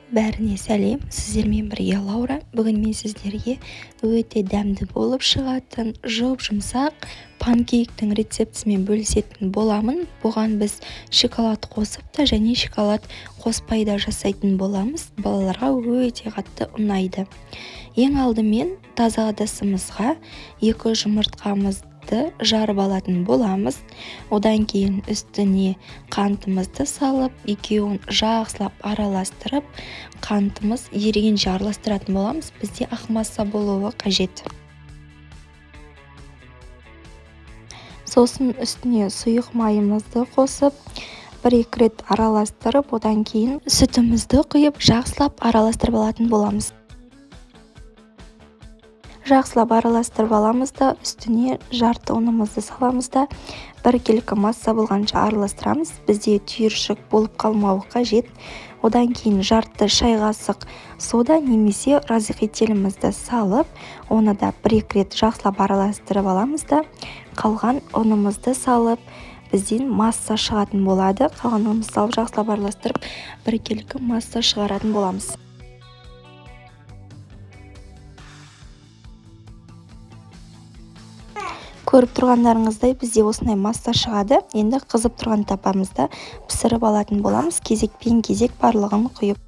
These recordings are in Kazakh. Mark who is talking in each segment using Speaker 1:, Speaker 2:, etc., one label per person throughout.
Speaker 1: Бәріне сәлем, сіздермен бірге Лаура. Бүгін мен сіздерге өте дәмді болып шығатын жұп-жұмсақ панкейктің рецептісімен бөлісетін боламын. Бұған біз шоколад қосып та және шоколад қоспай да жасайтын боламыз. Балаларға өте қатты ұнайды. Ең алдымен таза ыдысымызға 2 жұмыртқамызды жарып алатын боламыз. Одан кейін үстіне қантымызды салып, екеуін жақсылап араластырып, қантымыз ерігенше араластыратын боламыз. Бізде ақ масса болуы қажет. Сосын үстіне сұйық майымызды қосып, 1-2 рет араластырып, одан кейін сүтімізді құйып, жақсылап араластырып алатын боламыз. Жақсылап араластырып аламыз да, үстіне жарты ұнымызды саламыз да, біркелкі масса болғанша араластырамыз. Бізде түйіршік болып қалмауы қажет. Одан кейін жарты шай қасық сода немесе разрыхителімізді салып, оны да 1-2 рет жақсылап араластырып аламыз да, қалған ұнымызды салып, бізден масса шығатын болады. Қалған ұнымызды салып жақсылап араластырып, біркелкі масса шығаратын боламыз. Көріп тұрғандарыңыздай бізде осындай масса шығады. Енді қызып тұрған тапамызда пісіріп алатын боламыз. Кезекпен кезек барлығын құйып.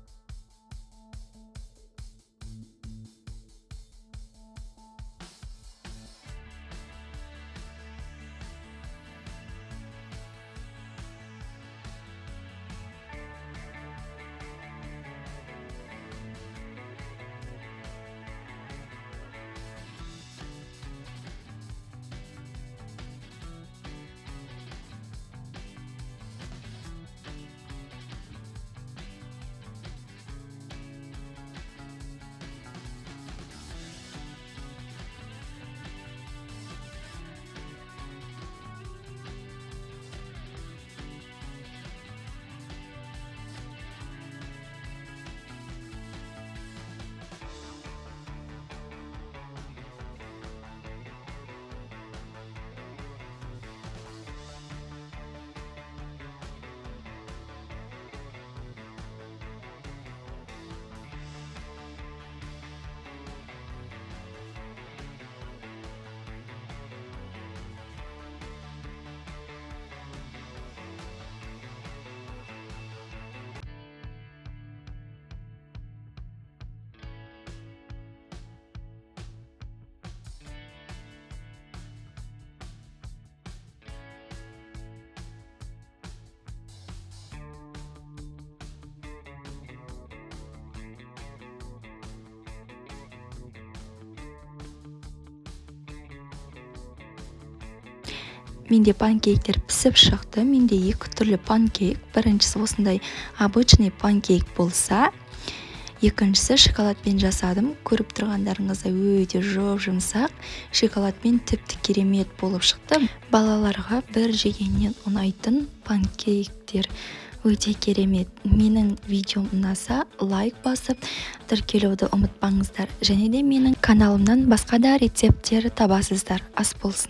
Speaker 1: Менде панкейктер пісіп шықты. Менде 2 түрлі панкейк. Біріншісі осындай обычный панкейк болса, екіншісі шоколадпен жасадым. Көріп тұрғандарыңызда өте жұп-жұмсақ, шоколадпен тіпті керемет болып шықты. Балаларға бір жегеннен ұнайтын панкейктер өте керемет. Менің видеом ұнаса, лайк басып, тіркелуді ұмытпаңыздар. Және де менің каналымнан басқа да рецепттер табасыздар. Ас болсын.